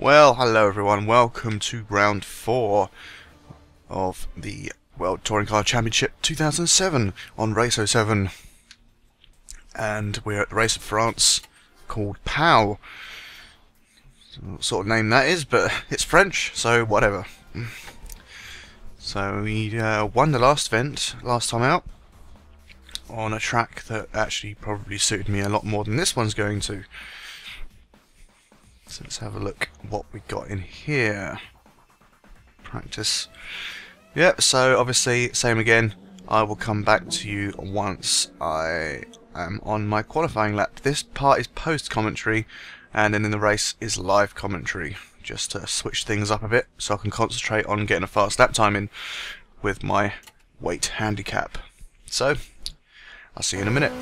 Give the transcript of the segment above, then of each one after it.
Well, hello everyone, welcome to round 4 of the World Touring Car Championship 2007 on Race 07. And we're at the race of France called Pau. What sort of name that is, but it's French, so whatever. So we won the last event, last time out, on a track that actually probably suited me a lot more than this one's going to. So let's have a look what we got in here. Practice. Yep, so obviously, same again. I will come back to you once I am on my qualifying lap. This part is post-commentary, and then in the race is live commentary. Just to switch things up a bit, so I can concentrate on getting a fast lap time in with my weight handicap. So, I'll see you in a minute.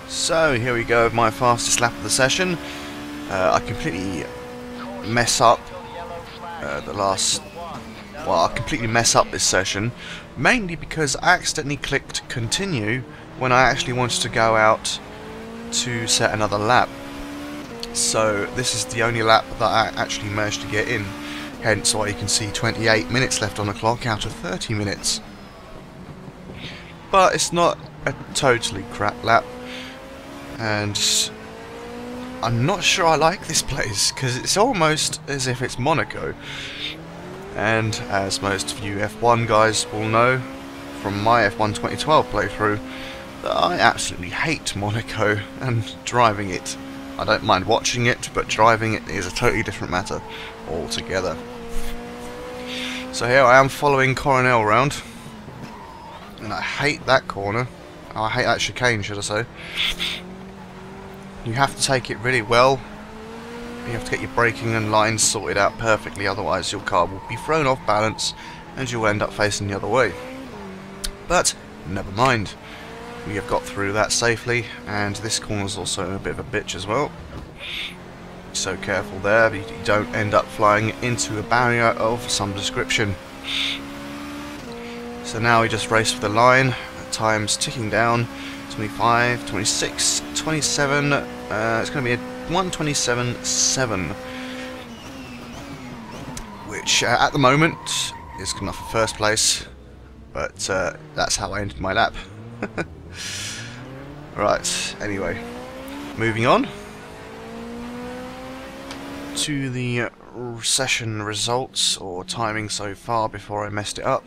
So, here we go, my fastest lap of the session. I completely mess up I completely mess up this session, mainly because I accidentally clicked continue when I actually wanted to go out to set another lap. So this is the only lap that I actually managed to get in, hence why you can see 28 minutes left on the clock out of 30 minutes. But it's not a totally crap lap, and I'm not sure I like this place, because it's almost as if it's Monaco. And as most of you F1 guys will know from my F1 2012 playthrough, that I absolutely hate Monaco and driving it. I don't mind watching it, but driving it is a totally different matter altogether. So here I am following Coronel around, and I hate that corner. I hate that chicane, should I say. You have to take it really well. You have to get your braking and lines sorted out perfectly, otherwise your car will be thrown off balance and you'll end up facing the other way. But never mind. We have got through that safely, and this corner is also a bit of a bitch as well. So careful there, you don't end up flying into a barrier of some description. So now we just race for the line. Time's ticking down. 25, 26, 27, it's going to be a 1:27.7, which at the moment is good enough for first place, but that's how I ended my lap. Right, anyway, moving on to the session results, or timing so far before I messed it up.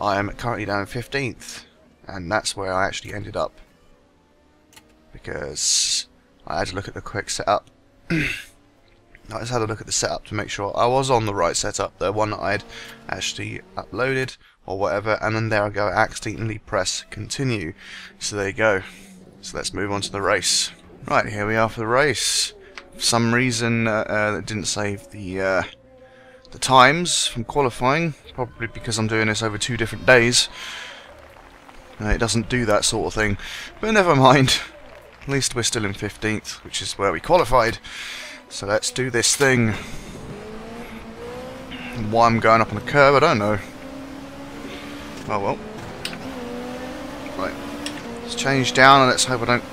I am currently down 15th, and that's where I actually ended up, because I had to look at the quick setup. I just had a look at the setup to make sure I was on the right setup, the one that I had actually uploaded or whatever, and then there I go, I accidentally press continue. So there you go. So let's move on to the race. Right, here we are for the race. For some reason it didn't save the times from qualifying, probably because I'm doing this over 2 different days. It doesn't do that sort of thing, but never mind. At least we're still in 15th, which is where we qualified. So let's do this thing. Why I'm going up on the curb, I don't know. Oh well. Right. Let's change down, and let's hope I don't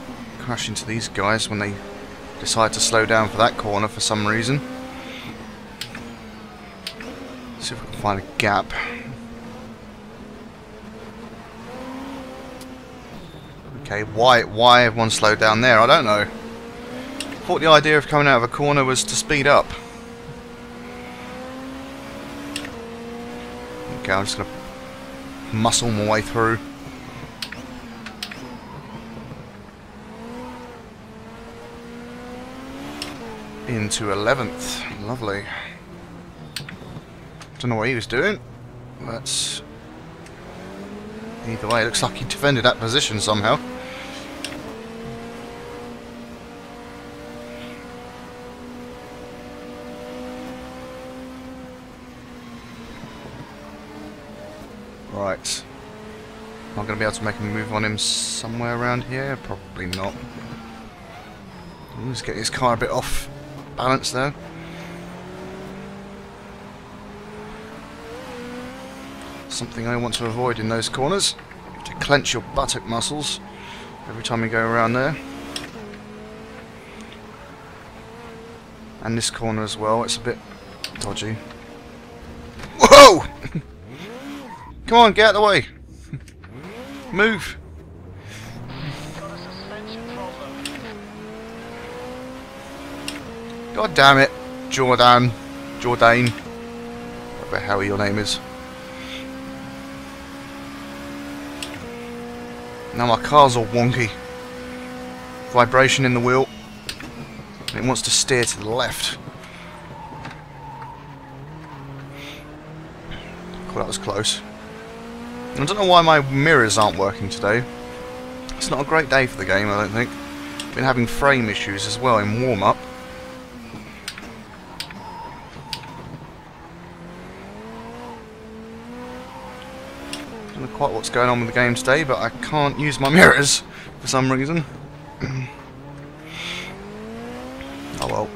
crash into these guys when they decide to slow down for that corner for some reason. See if we can find a gap. Okay, why everyone slowed down there, I don't know. Thought the idea of coming out of a corner was to speed up. Okay, I'm just going to muscle my way through. Into 11th. Lovely. Don't know what he was doing, but either way, it looks like he defended that position somehow. Right. Am I going to be able to make a move on him somewhere around here? Probably not. Let's get his car a bit off balance there. Something I want to avoid in those corners. To clench your buttock muscles every time you go around there. And this corner as well, it's a bit dodgy. Whoa! Come on, get out of the way! Move! God damn it, Jordan. Whatever the hell your name is. Now my car's all wonky. Vibration in the wheel. And it wants to steer to the left. Cool, that was close. I don't know why my mirrors aren't working today. It's not a great day for the game, I don't think. Been having frame issues as well in warm-up. Don't know quite what's going on with the game today, but I can't use my mirrors for some reason. Oh well.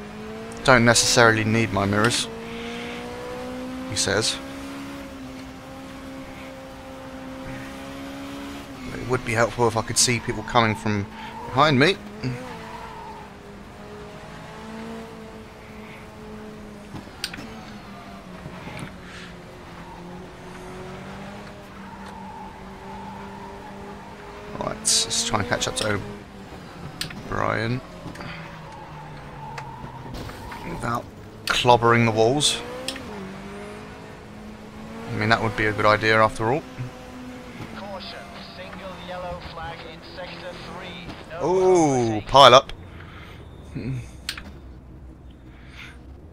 Don't necessarily need my mirrors, he says. It would be helpful if I could see people coming from behind me. Right, let's try and catch up to O'Brien without clobbering the walls. I mean, that would be a good idea after all. Oh, pile up.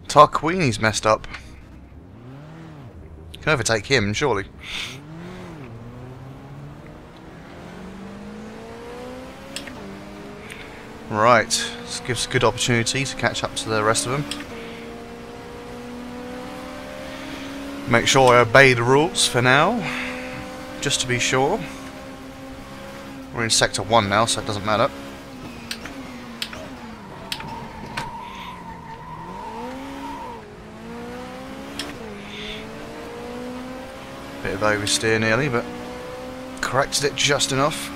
Tarquini's messed up. Can overtake him, surely. Right, this gives a good opportunity to catch up to the rest of them. Make sure I obey the rules for now, just to be sure. We're in Sector 1 now, so it doesn't matter. Bit of oversteer nearly, but corrected it just enough.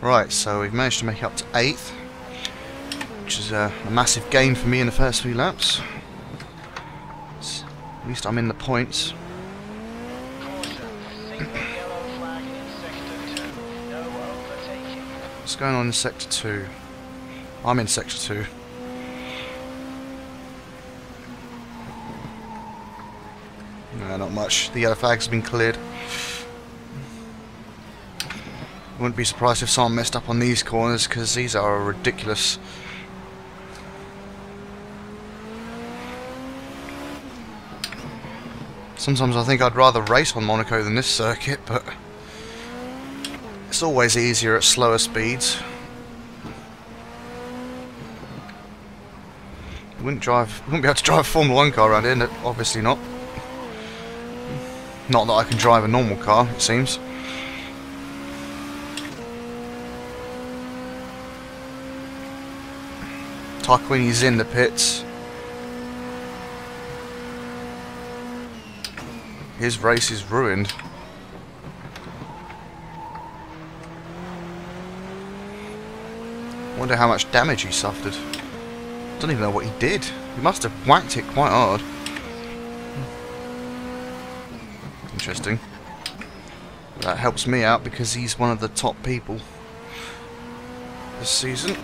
Right, so we've managed to make it up to 8th, which is a massive gain for me in the first few laps. At least I'm in the points. What's going on in Sector 2? I'm in Sector 2. No, not much. The yellow flag's been cleared. Wouldn't be surprised if someone messed up on these corners, because these are ridiculous. Sometimes I think I'd rather race on Monaco than this circuit, but it's always easier at slower speeds. Wouldn't be able to drive a Formula 1 car around here, obviously not. Not that I can drive a normal car, it seems. Tarquini's in the pits. His race is ruined. Wonder how much damage he suffered. Don't even know what he did. He must have whacked it quite hard. Interesting. That helps me out because he's one of the top people this season.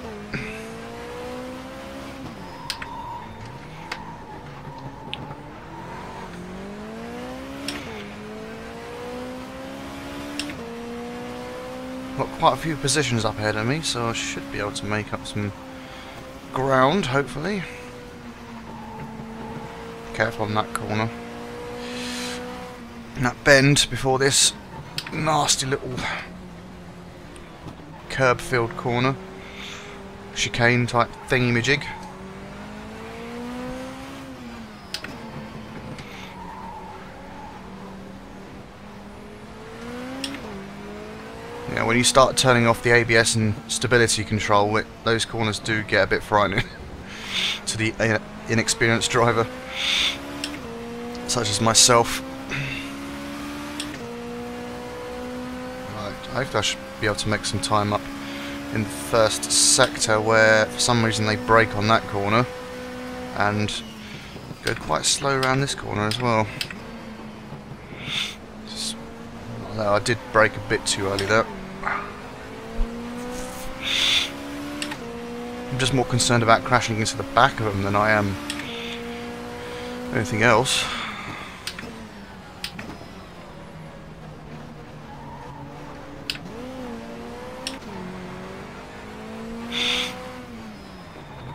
Got quite a few positions up ahead of me, so I should be able to make up some ground, hopefully. Careful on that corner. And that bend before this nasty little curb-filled corner. Chicane type thingy-majig. Yeah, when you start turning off the ABS and stability control, those corners do get a bit frightening to the inexperienced driver, such as myself. Right, hopefully I should be able to make some time up in the first sector, where for some reason they brake on that corner and go quite slow around this corner as well. Although I did brake a bit too early there. I'm just more concerned about crashing into the back of them than I am anything else.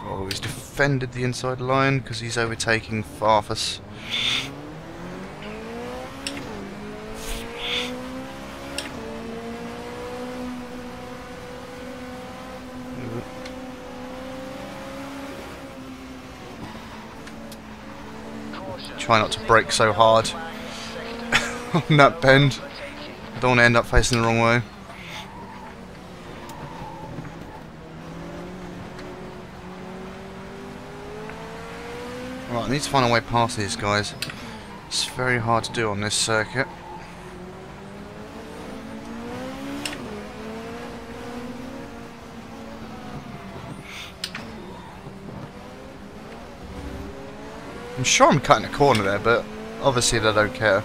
Oh, he's defended the inside line because he's overtaking Farfus. Try not to brake so hard on that bend. I don't want to end up facing the wrong way. Right, I need to find a way past these guys. It's very hard to do on this circuit. I'm sure I'm cutting a corner there, but obviously they don't care.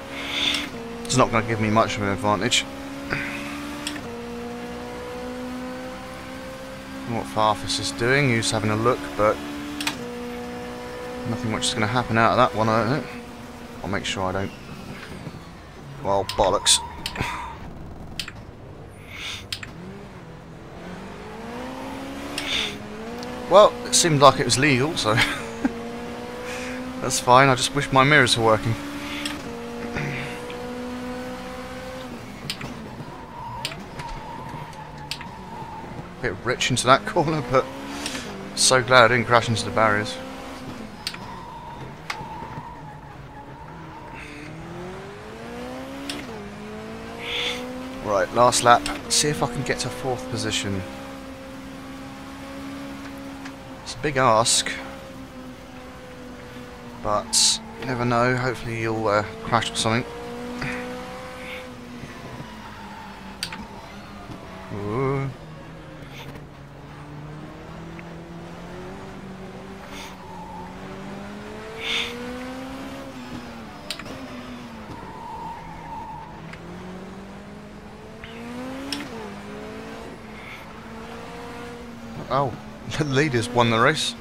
It's not going to give me much of an advantage. What Farfus is doing, he's having a look, but nothing much is going to happen out of that one, I don't think. I'll make sure I don't... Well, bollocks. Well, it seemed like it was legal, so... That's fine, I just wish my mirrors were working. Bit rich into that corner, but so glad I didn't crash into the barriers. Right, last lap. See if I can get to 4th position. It's a big ask. But you never know, hopefully you'll crash or something. Ooh. Oh, the leaders won the race.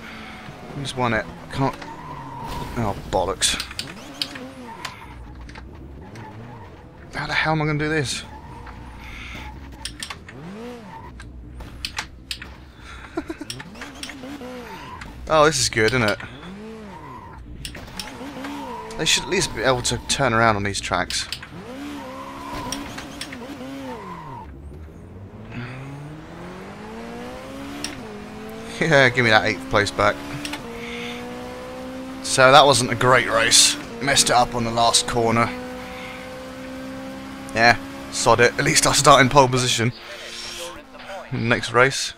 Who's won it? I can't... Oh, bollocks. How the hell am I going to do this? Oh, this is good, isn't it? They should at least be able to turn around on these tracks. Yeah, give me that 8th place back. So that wasn't a great race. Messed it up on the last corner. Yeah, sod it. At least I'll start in pole position in the next race.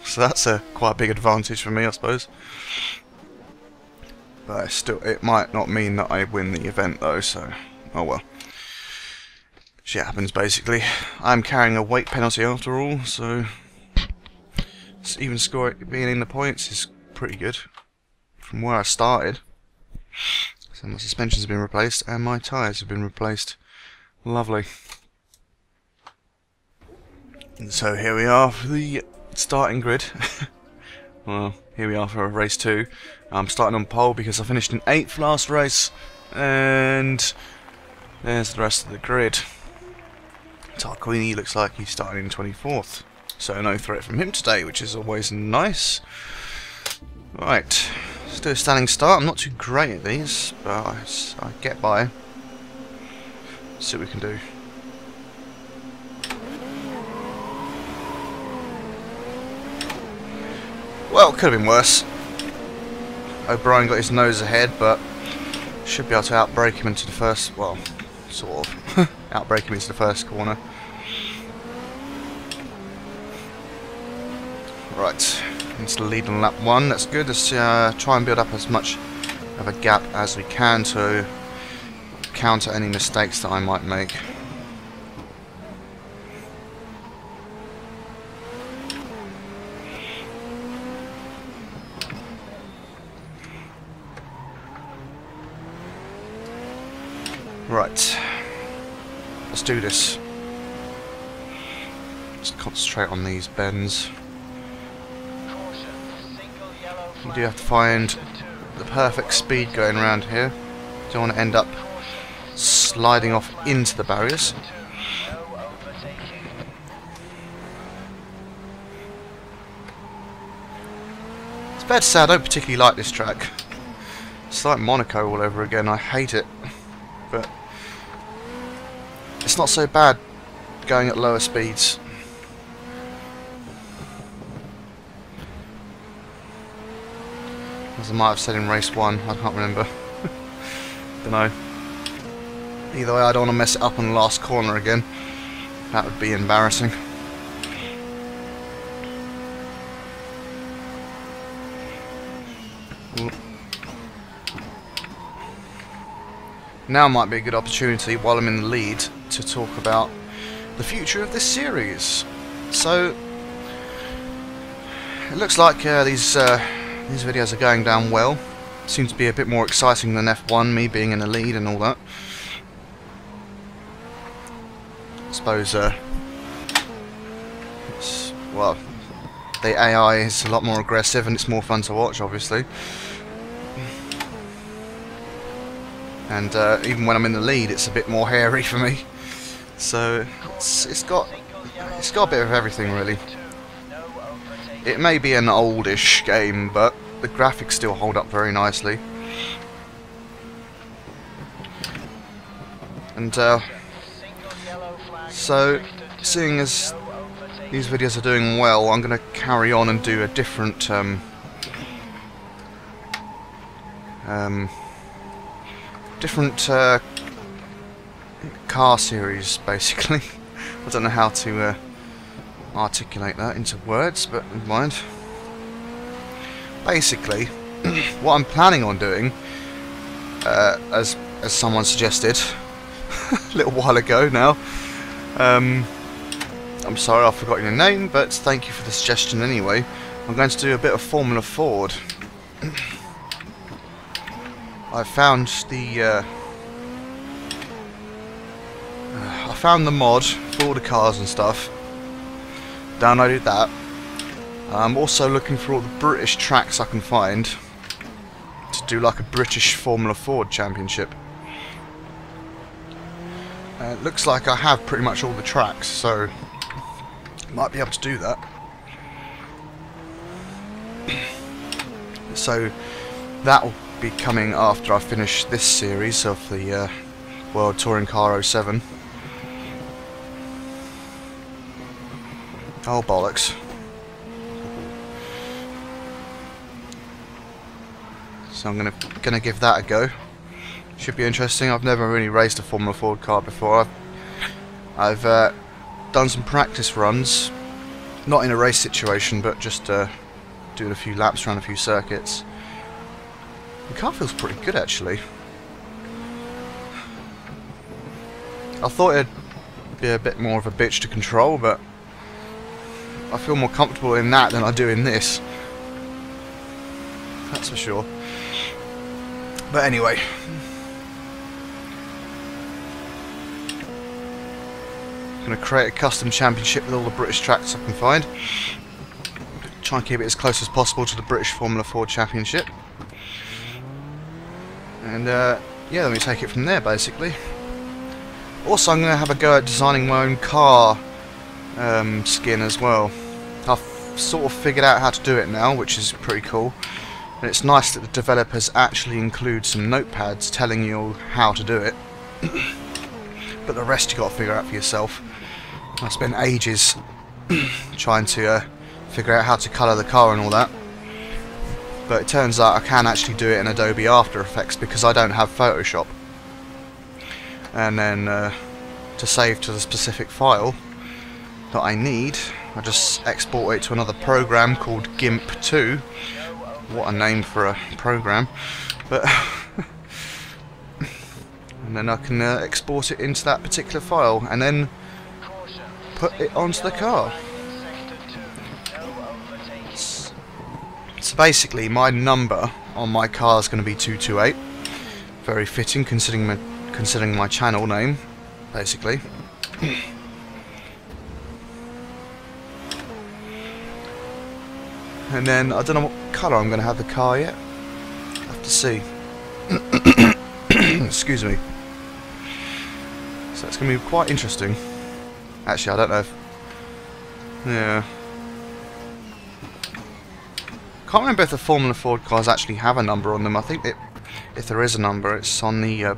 So that's a quite a big advantage for me, I suppose. But still, it might not mean that I win the event though, so oh well. Shit happens basically. I'm carrying a weight penalty after all, so even being in the points is pretty good from where I started. So my suspensions have been replaced and my tyres have been replaced. Lovely. And so here we are for the starting grid. Well, here we are for race 2. I'm starting on pole because I finished in 8th last race, and there's the rest of the grid. Tarquini looks like he's starting in 24th, so no threat from him today, which is always nice. Right, let's do a standing start. I'm not too great at these, but I get by. Let's see what we can do. Well, it could have been worse. O'Brien got his nose ahead, but should be able to outbrake him into the first, well, sort of, outbrake him into the first corner. Right, into the lead on lap 1, that's good. Let's try and build up as much of a gap as we can to counter any mistakes that I might make. Right. Let's do this. Let's concentrate on these bends. You do have to find the perfect speed going around here. Don't want to end up sliding off into the barriers. It's fair to say I don't particularly like this track. It's like Monaco all over again. I hate it, but it's not so bad going at lower speeds. As I might have said in race 1, I can't remember. Don't know. Either way, I don't want to mess it up on the last corner again. That would be embarrassing. Ooh. Now might be a good opportunity, while I'm in the lead, to talk about the future of this series. So, it looks like these videos are going down well. Seems to be a bit more exciting than F1, me being in the lead and all that. I suppose, well, the AI is a lot more aggressive and it's more fun to watch, obviously. And even when I'm in the lead, it's a bit more hairy for me. So it's got a bit of everything, really. It may be an oldish game, but the graphics still hold up very nicely. And so, seeing as these videos are doing well, I'm going to carry on and do a different car series, basically. I don't know how to articulate that into words, but never mind. Basically, what I'm planning on doing, as someone suggested a little while ago now, I'm sorry I've forgotten your name, but thank you for the suggestion anyway. I'm going to do a bit of Formula Ford. I found the mod for all the cars and stuff. Downloaded that. I'm also looking for all the British tracks I can find to do like a British Formula Ford Championship. It looks like I have pretty much all the tracks, so might be able to do that. So that will be coming after I finish this series of the World Touring Car 07. Oh bollocks. So I'm gonna give that a go. Should be interesting. I've never really raced a Formula Ford car before. I've done some practice runs, not in a race situation, but just doing a few laps around a few circuits. The car feels pretty good, actually. I thought it'd be a bit more of a bitch to control, but I feel more comfortable in that than I do in this. That's for sure. But anyway, I'm going to create a custom championship with all the British tracks I can find. Try and keep it as close as possible to the British Formula Ford Championship. And yeah, let me take it from there, basically. Also, I'm going to have a go at designing my own car skin as well. I've sort of figured out how to do it now, which is pretty cool. And it's nice that the developers actually include some notepads telling you how to do it. But the rest you got to figure out for yourself. I spent ages trying to figure out how to colour the car and all that. But it turns out I can actually do it in Adobe After Effects because I don't have Photoshop. And then to save to the specific file that I need, I just export it to another program called GIMP 2. What a name for a program. But and then I can export it into that particular file and then put it onto the car. So basically my number on my car is going to be 228. Very fitting considering my considering my channel name, basically. And then, I don't know what colour I'm going to have the car yet. I'll have to see. Excuse me. So it's going to be quite interesting. Actually, I don't know if... Yeah. Can't remember if the Formula Ford cars actually have a number on them. I think if there is a number, it's on the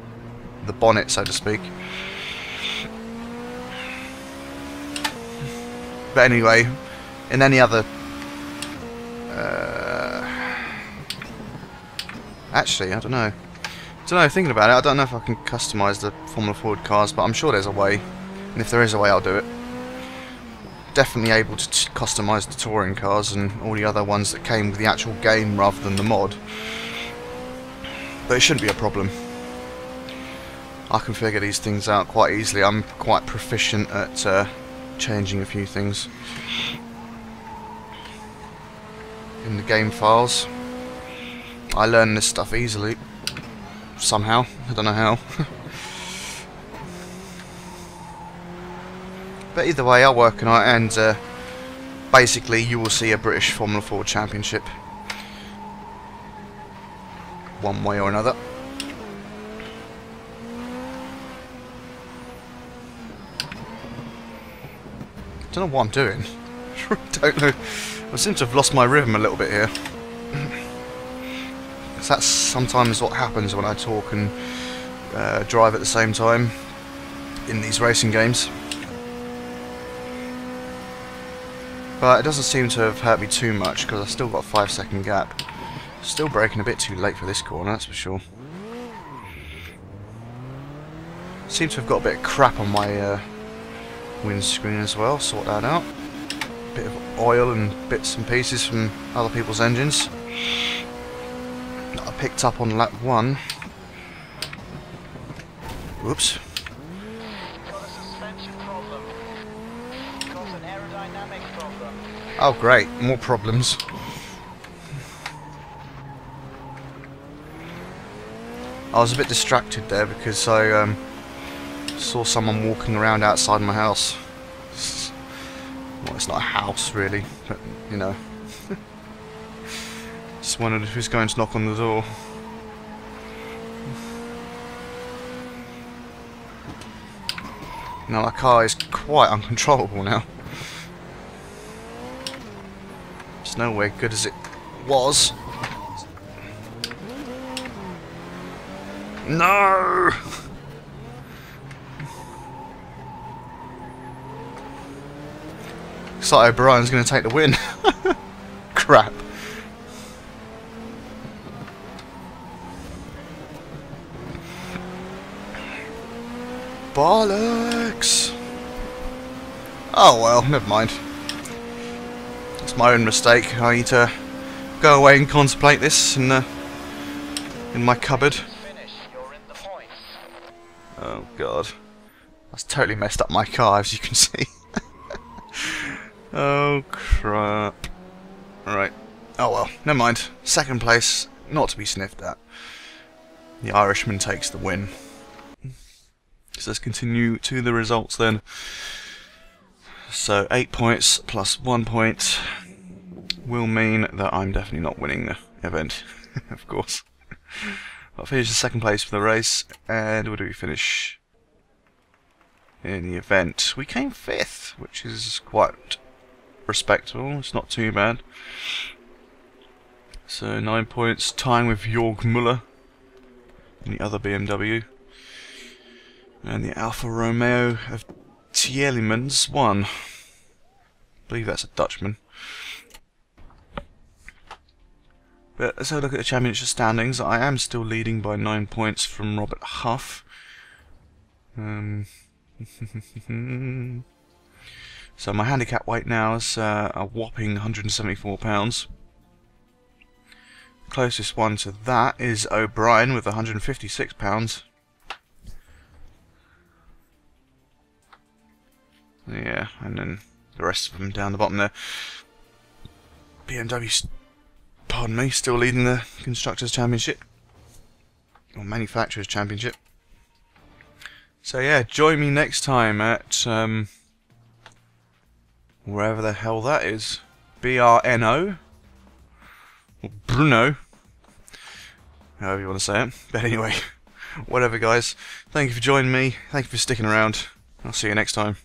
bonnet, so to speak. But anyway, in any other... actually, I don't know. Thinking about it, I don't know if I can customise the Formula Ford cars, but I'm sure there's a way. And if there is a way, I'll do it. Definitely able to customise the touring cars and all the other ones that came with the actual game rather than the mod. But it shouldn't be a problem. I can figure these things out quite easily. I'm quite proficient at changing a few things in the game files. I learn this stuff easily. Somehow. I don't know how. But either way, I'll work on it, and basically you will see a British Formula Ford Championship. One way or another. I don't know what I'm doing. I don't know. I seem to have lost my rhythm a little bit here. Because that's sometimes what happens when I talk and drive at the same time in these racing games. But it doesn't seem to have hurt me too much because I've still got a 5-second gap. Still braking a bit too late for this corner, that's for sure. Seem to have got a bit of crap on my windscreen as well, sort that out. Bit of oil and bits and pieces from other people's engines that I picked up on lap 1. Whoops. Oh great, more problems. I was a bit distracted there because I saw someone walking around outside my house. Well, it's not a house really, but you know. Just wondered if he was going to knock on the door. Now my car is quite uncontrollable now. It's nowhere good as it was. No! Looks like O'Brien's going to take the win. Crap. Bollocks! Oh well, never mind. It's my own mistake. I need to go away and contemplate this in my cupboard. Oh god. That's totally messed up my car, as you can see. Oh crap. Alright. Oh well, never mind. Second place, not to be sniffed at. The Irishman takes the win. So let's continue to the results then. So 8 points plus 1 point will mean that I'm definitely not winning the event, of course. I finished in second place for the race, and where do we finish in the event? We came 5th, which is quite respectable. It's not too bad. So 9 points, tying with Jörg Müller in the other BMW. And the Alfa Romeo of Tielemans won. I believe that's a Dutchman. But let's have a look at the championship standings. I am still leading by 9 points from Robert Huff. So my handicap weight now is a whopping £174. Closest one to that is O'Brien with £156. Yeah, and then the rest of them down the bottom there. BMW, pardon me, still leading the Constructors' Championship. Or Manufacturers' Championship. So yeah, join me next time at wherever the hell that is. BRNO? Or Bruno? However you want to say it. But anyway, whatever guys. Thank you for joining me. Thank you for sticking around. I'll see you next time.